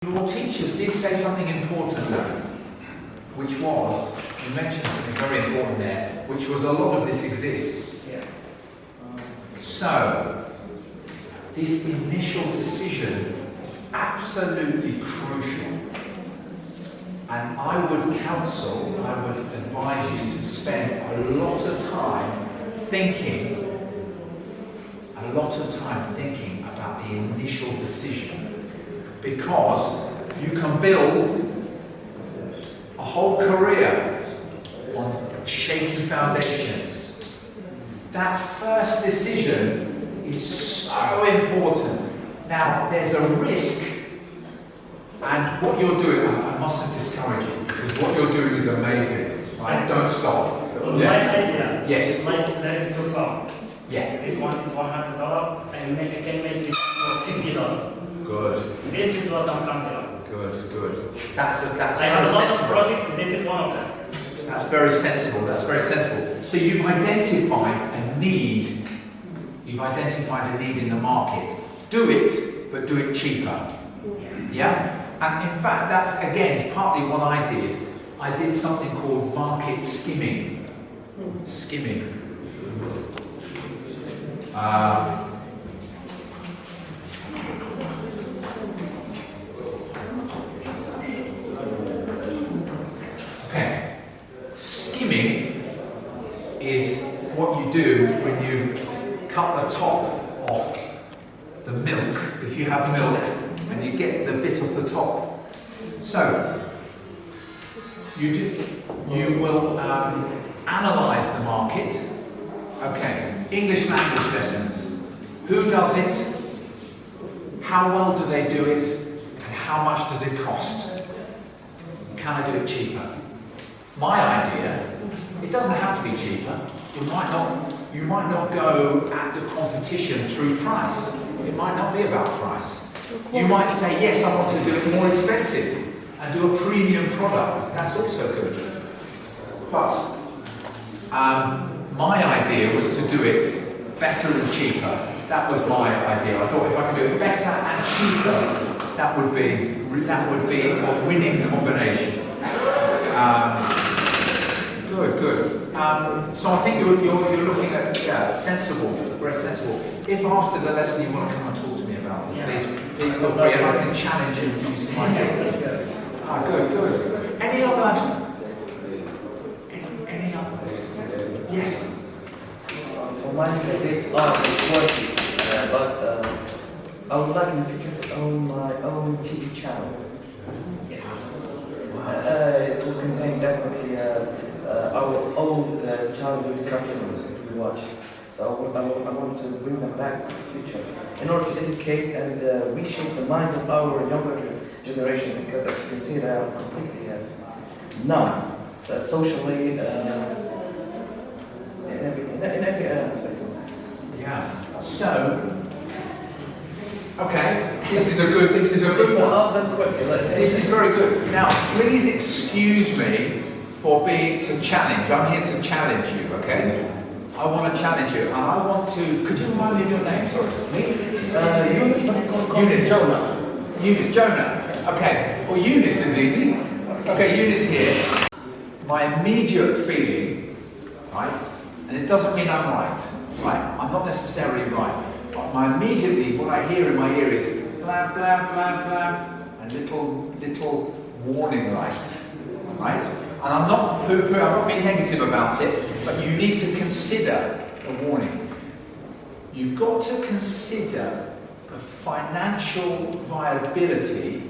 Your teachers did say something important though, which was, you mentioned something very important there, which was a lot of this exists. Yeah. So, this initial decision is absolutely crucial. And I would counsel, I would advise you to spend a lot of time thinking about the initial decision. Because you can build a whole career on shaky foundations. That first decision is so important. Now, there's a risk, and what you're doing, I mustn't discourage you, because what you're doing is amazing. Right? Don't stop. My idea Yes. is there is two funds. Yeah. This one is $100 and I can make this for $50. Good. This is what I'm counting on. Good. That's I have a lot of projects, this is one of them. That's very sensible. That's very sensible. So you've identified a need. You've identified a need in the market. Do it, but do it cheaper. Yeah? And in fact, that's again partly what I did. I did something called market skimming. Skimming. Okay. Skimming is what you do when you cut the top off the milk. If you have milk and you get the bit off the top. So you will analyze the market. Okay, English language lessons. Who does it? How well do they do it? And how much does it cost? Can I do it cheaper? My idea, it doesn't have to be cheaper. You might not go at the competition through price. It might not be about price. You might say, yes, I want to do it more expensive and do a premium product. That's also good. But my idea was to do it better and cheaper. That was my idea. I thought if I could do it better and cheaper, that would be a winning combination. Good. So I think you're looking at sensible, very sensible. If after the lesson you want to come and talk to me about it, please feel free, and I can challenge you and give you some ideas. Good. Any other? Yes. For mine, it's a bit quality, but I would like in the future to own my own TV channel. Yes. It will contain definitely our old childhood cartoons we watched. So I want to bring them back to the future in order to educate and reshape the minds of our younger generation, because as you can see, they are completely numb, socially, in every aspect. Yeah. So, okay, this is a good one. This is very good. Now, please excuse me for being to challenge. I'm here to challenge you, okay? I want to challenge you, and I want to. Could you remind me of your name? Sorry. Me? Eunice. Jonah. Okay. Well, Eunice is easy. Okay, Eunice here. My immediate feeling, right? And this doesn't mean I'm right. I'm not necessarily right. But what I hear in my ear is blah blah blah blah, and little warning light, right? And I'm not poo-poo, I'm not being negative about it, but you need to consider the warning. You've got to consider the financial viability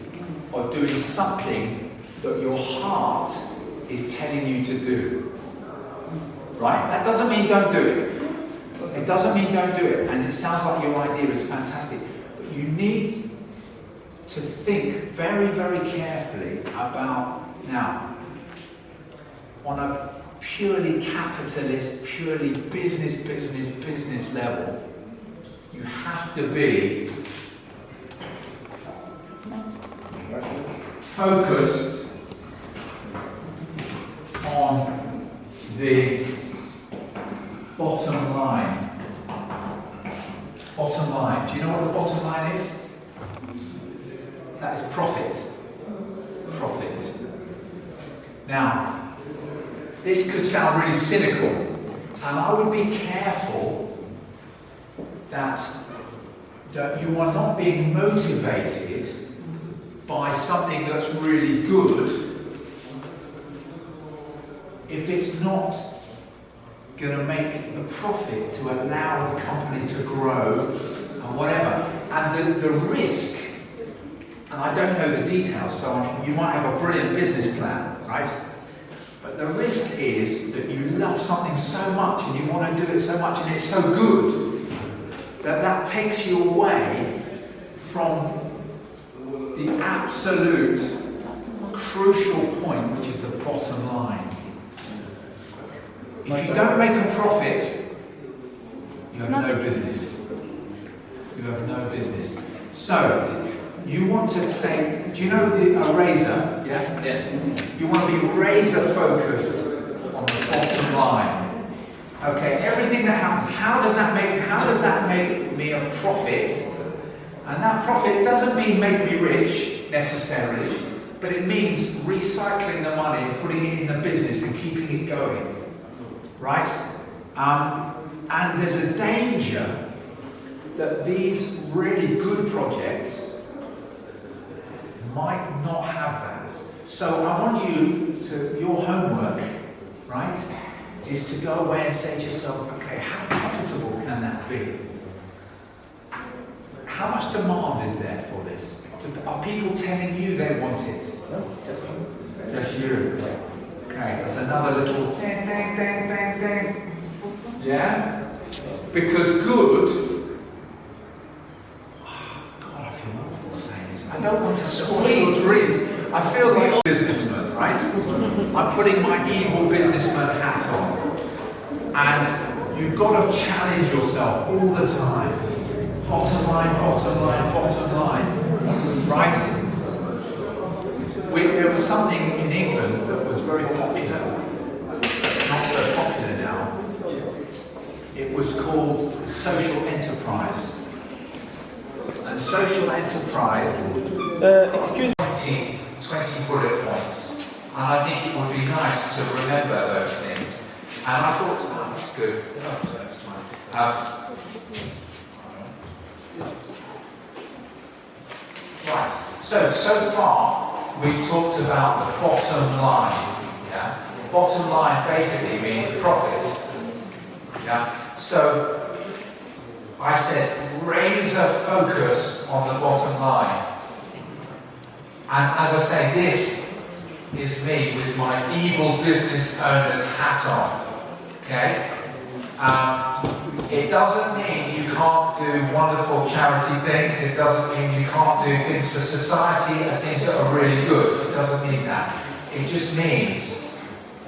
of doing something that your heart is telling you to do. Right? That doesn't mean don't do it. It doesn't mean don't do it. And it sounds like your idea is fantastic. But you need to think very, very carefully about, now, on a purely capitalist, purely business level, you have to be focused on the bottom line. Bottom line. Do you know what the bottom line is? That is profit. profit. Now, this could sound really cynical, and I would be careful that you are not being motivated by something that's really good if it's not going to make the profit to allow the company to grow and whatever. And the risk, and I don't know the details, so you might have a brilliant business plan, right? But the risk is that you love something so much and you want to do it so much and it's so good that takes you away from the absolute crucial point, which is the bottom line. If you don't make a profit, you have no business. You have no business. So, you want to say, do you know a razor? Yeah? You want to be razor focused on the bottom line. Okay, everything that happens, how does that make me a profit? And that profit doesn't mean make me rich necessarily, but it means recycling the money and putting it in the business and keeping it going. Right? And there's a danger that these really good projects might not have that. So I want you to, your homework, right, is to go away and say to yourself, okay, how profitable can that be? How much demand is there for this? Are people telling you they want it? No, just you. Okay, that's another little ding, ding, ding, ding, ding. Yeah? Because good, God, I feel awful saying this. I don't want to squash your dream. I feel like a businessman, right? I'm putting my evil businessman hat on. And you've got to challenge yourself all the time. Bottom line, bottom line, bottom line. Right? There was something in England that was very popular. It's not so popular now. It was called social enterprise. And social enterprise, excuse me, 20 bullet points. And I think it would be nice to remember those things. And I thought, oh, that's good. Right. So far, we've talked about the bottom line. Yeah? Bottom line basically means profit. Yeah? So I said razor focus on the bottom line. And as I say, this is me with my evil business owner's hat on. Okay? It doesn't mean you can't do wonderful charity things. It doesn't mean you can't do things for society and things that are really good. It doesn't mean that. It just means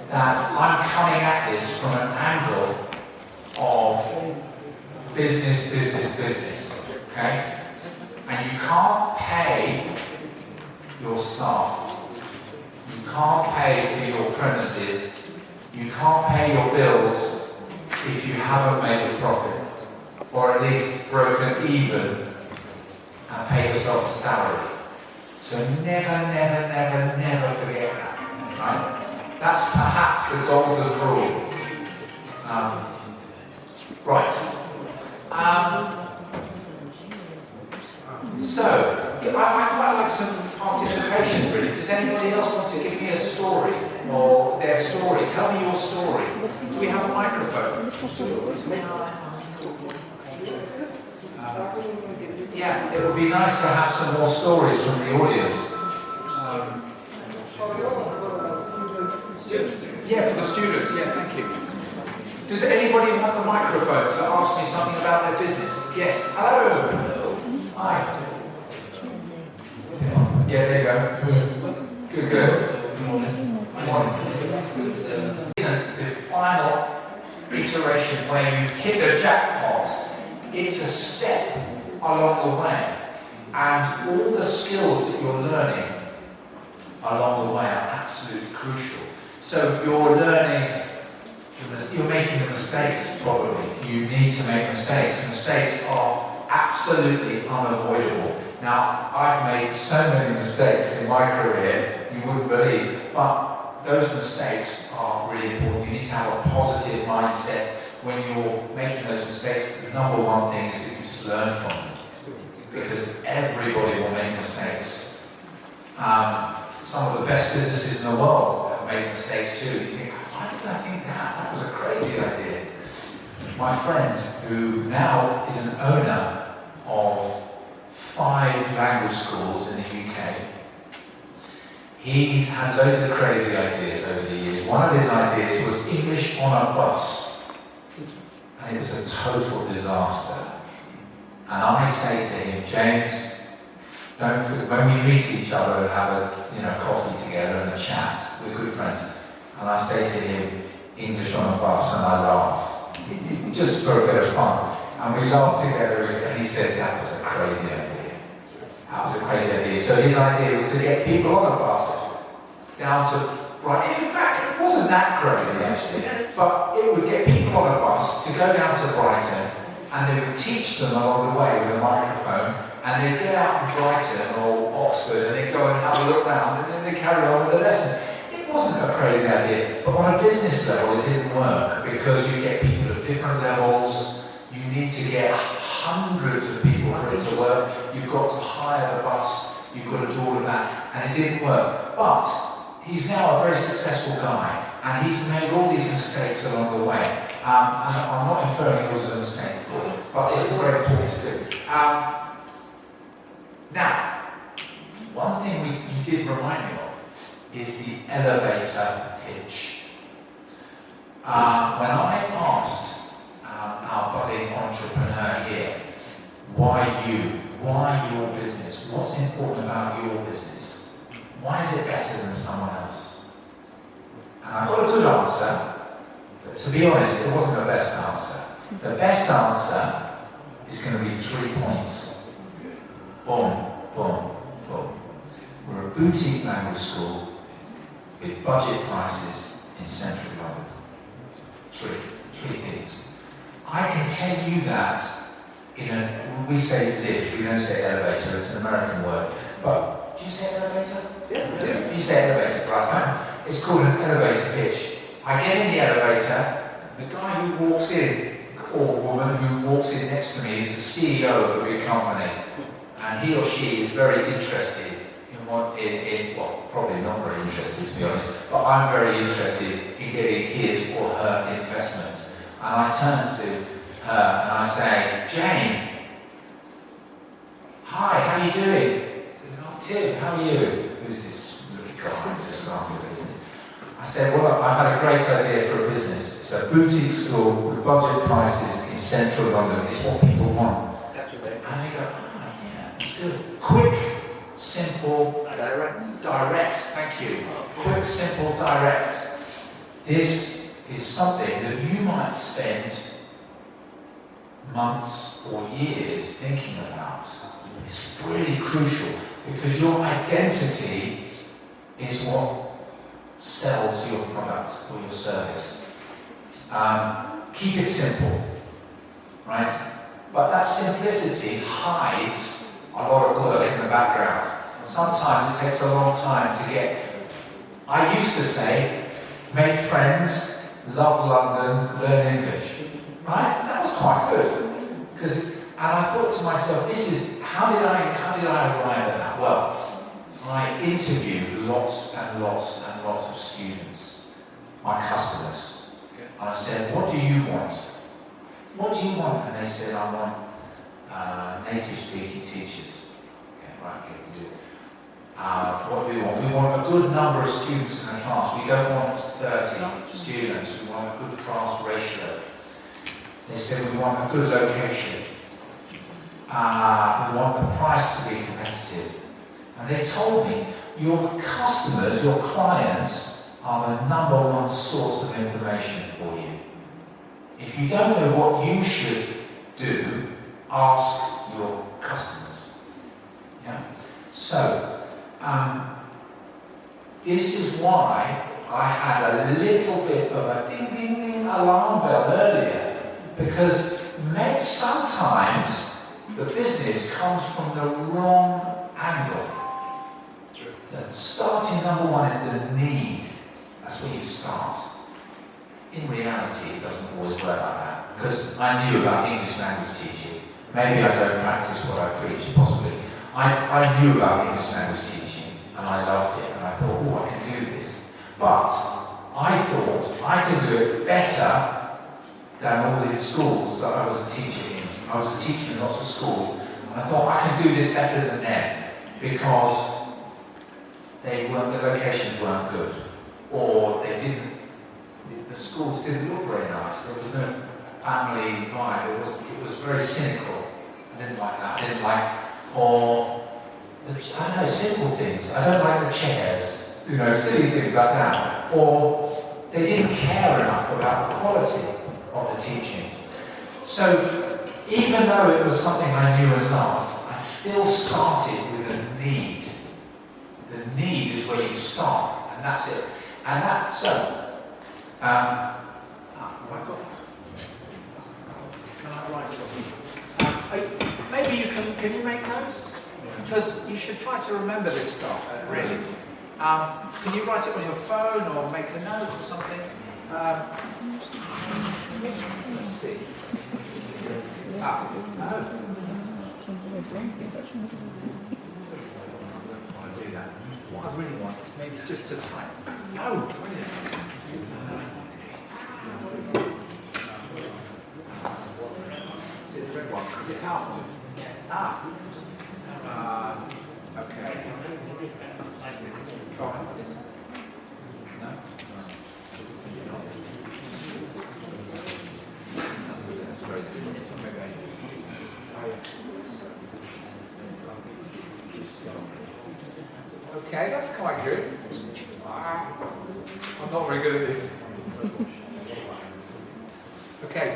that I'm coming at this from an angle of business, business, business. Okay? And you can't pay your staff. You can't pay for your premises. You can't pay your bills if you haven't made a profit, or at least broken even and pay yourself a salary. So never, never, never, never forget that. Right? That's perhaps the golden rule. Right. So, I quite like some participation really. Does anybody else want to give me a story or their story? Tell me your story. Do we have a microphone? Yeah, it would be nice to have some more stories from the audience. Yeah, for the students. Yeah, thank you. Does anybody want the microphone to ask me something about their business? Yes. Hello. Hi. Yeah, there you go. Good, good. Good morning. Good morning. The final iteration where you hit the jackpot, it's a step along the way. And all the skills that you're learning along the way are absolutely crucial. So you're learning, you're making the mistakes probably. You need to make mistakes. Mistakes are absolutely unavoidable. Now, I've made so many mistakes in my career, you wouldn't believe, but those mistakes are really important. You need to have a positive mindset when you're making those mistakes. The number one thing is that you just learn from them, because everybody will make mistakes. Some of the best businesses in the world have made mistakes too. You think, why did I think that? That was a crazy idea. My friend, who now is an owner of 5 language schools in the UK, he's had loads of crazy ideas over the years. One of his ideas was English on a bus, and it was a total disaster. And I say to him, James, don't forget, when we meet each other and have a coffee together and a chat, we're good friends, and I say to him, English on a bus, and I laugh. Just for a bit of fun. And we laugh together, and he says, that was a crazy idea. That was a crazy idea. So his idea was to get people on a bus down to Brighton. In fact, it wasn't that crazy actually, but it would get people on a bus to go down to Brighton, and they would teach them along the way with a microphone, and they'd get out in Brighton or Oxford, and they'd go and have a look round, and then they'd carry on with the lesson. It wasn't a crazy idea, but on a business level it didn't work, because you get people at different levels. You need to get hundreds of people for it to work. You've got to hire the bus, you've got to do all of that, and it didn't work. But he's now a very successful guy, and he's made all these mistakes along the way. And I'm not inferring yours as a mistake, of course, but it's very important to do. Now, one thing you did remind me of is the elevator pitch. When I asked our budding entrepreneur here, why you? Why your business? What's important about your business? Why is it better than someone else? And I got a good answer, but to be honest, it wasn't the best answer. The best answer is going to be 3 points. Boom, boom, boom. We're a boutique language school with budget prices in central London. Three things. I can tell you that when we say lift, we don't say elevator, it's an American word. But do you say elevator? Yeah. You say elevator, right? It's called an elevator pitch. I get in the elevator, the guy who walks in, or woman who walks in next to me, is the CEO of the big company. And he or she is very interested well, probably not very interested to be honest, but I'm very interested in getting his or her investment. And I turn to her and I say, Jane, hi, how are you doing? She says, oh, Tim, how are you? Who's this little guy who just started a business? I said, well, I've had a great idea for a business. It's a boutique school with budget prices in central London. It's what people want. That's right. And they go, oh yeah, it's good. Quick, simple, direct, thank you. Quick, simple, direct. This is something that you might spend months or years thinking about. It's really crucial, because your identity is what sells your product or your service. Keep it simple, right? But that simplicity hides a lot of work in the background. Sometimes it takes a long time to get. I used to say, make friends, love London, learn English. Right? That was quite good. And I thought to myself, how did I arrive at that? Well, I interviewed lots and lots and lots of students, my customers. And I said, what do you want? What do you want? And they said, I want native speaking teachers. Okay, right, okay, we do. What do we want? We want a good number of students in the class. We don't want 30 students. We want a good class ratio. They said we want a good location. We want the price to be competitive. And they told me, your customers, your clients, are the number one source of information for you. If you don't know what you should do, ask your customers. Yeah? So, this is why I had a little bit of a ding ding ding alarm bell earlier, because sometimes the business comes from the wrong angle. The starting number one is the need. That's where you start. In reality, it doesn't always work like that. Because I knew about English language teaching. Maybe I don't practice what I preach, possibly. I knew about English language teaching, and I loved it, and I thought, oh, I can do this. But I thought I could do it better than all the schools that I was a teacher in. I was a teacher in lots of schools, and I thought I could do this better than them because the locations weren't good, or the schools didn't look very nice. There was no family vibe. It was very cynical. I didn't like that. I didn't like, I don't know, simple things. I don't like the chairs, silly things like that. Or they didn't care enough about the quality of the teaching. So even though it was something I knew and loved, I still started with a need. The need is where you start, and that's it. And that, can I write something? Maybe you can you make notes? Because you should try to remember this stuff, really. Can you write it on your phone or make a note or something? Let's see. No. I want to do that. What I really want is maybe just to type. Oh, brilliant. Is it the red one? Is it out? Yes. Okay. Oh, how about this? No? That's very good. Okay, that's quite good. I'm not very good at this. Okay.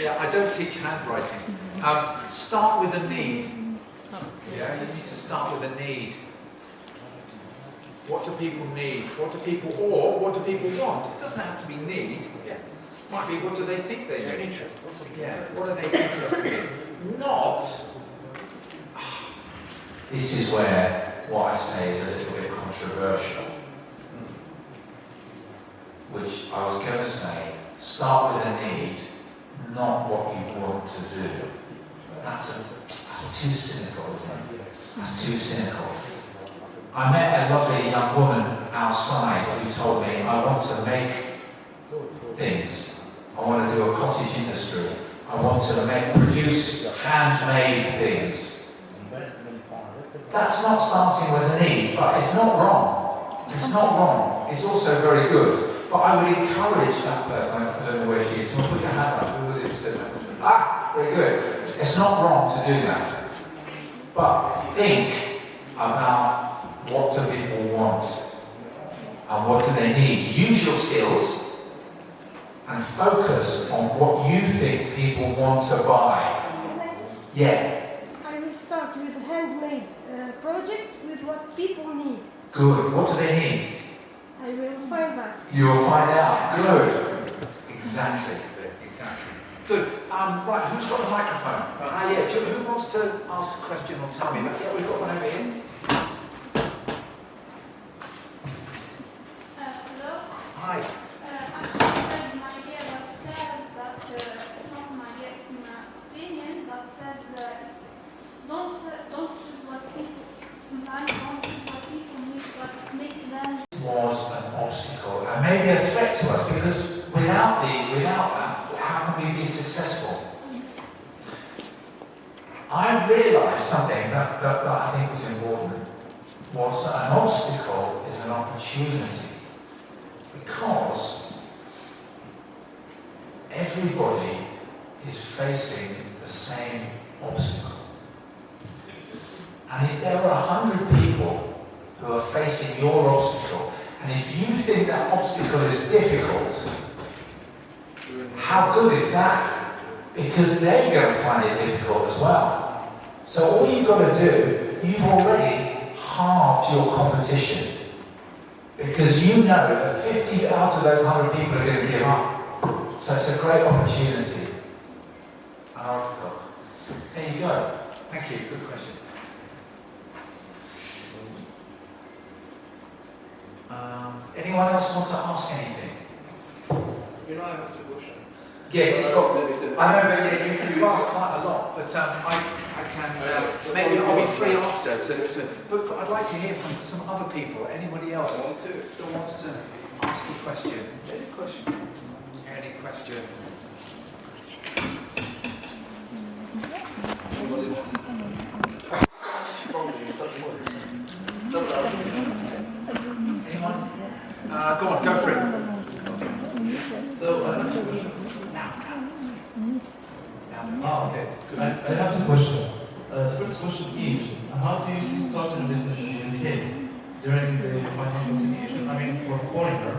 Yeah, I don't teach handwriting. Start with a need. Yeah, you need to start with a need. What do people need? What do people want? It doesn't have to be need. Yeah. It might be what do they think they need? Interest. Yeah, what are they interested in? Not. This is where what I say is a little bit controversial. Which I was going to say, start with a need, not what you want to do. That's too cynical, isn't it? That's too cynical. I met a lovely young woman outside who told me, I want to make things. I want to do a cottage industry. I want to produce handmade things. That's not starting with a need, but it's not wrong. It's not wrong. It's also very good. But I would encourage that person, I don't know where she is, put your hand up, who was it who said that? Very good. It's not wrong to do that. But think about what do people want and what do they need. Use your skills and focus on what you think people want to buy. Yeah. I will start with a handmade project with what people need. Good. What do they need? I will find out. You will find out. Good. Exactly. Exactly. Good. Right, who's got the microphone? Yeah, who wants to ask a question or tell me? Yeah, we've got one over here. Hello? Hi. Actually, there's an idea that says that it's not an idea, it's an opinion that says it's don't choose what people, sometimes don't choose what people need, but make them. Was an obstacle and maybe a threat to us because without that, how can we be successful? I realised something that I think was important, was that an obstacle is an opportunity because everybody is facing the same obstacle. And if there are 100 people who are facing your obstacle, and if you think that obstacle is difficult, how good is that? Because they're going to find it difficult as well. So all you've got to do, you've already halved your competition. Because you know that 50 out of those 100 people are going to give up. So it's a great opportunity. article. There you go. Thank you. Good question. Anyone else want to ask anything? You know, I have to go. Yeah, you've got, I know, but yeah, you asked quite a lot, but I can, maybe I'll be free after but I'd like to hear from some other people, anybody else who wants to ask a question. Any question? Any question? Anyone? Go on, go for it. So I have two questions. Okay. I have two questions. The first question is, how do you see starting a business in the UK during the financial situation? I mean, for a foreigner,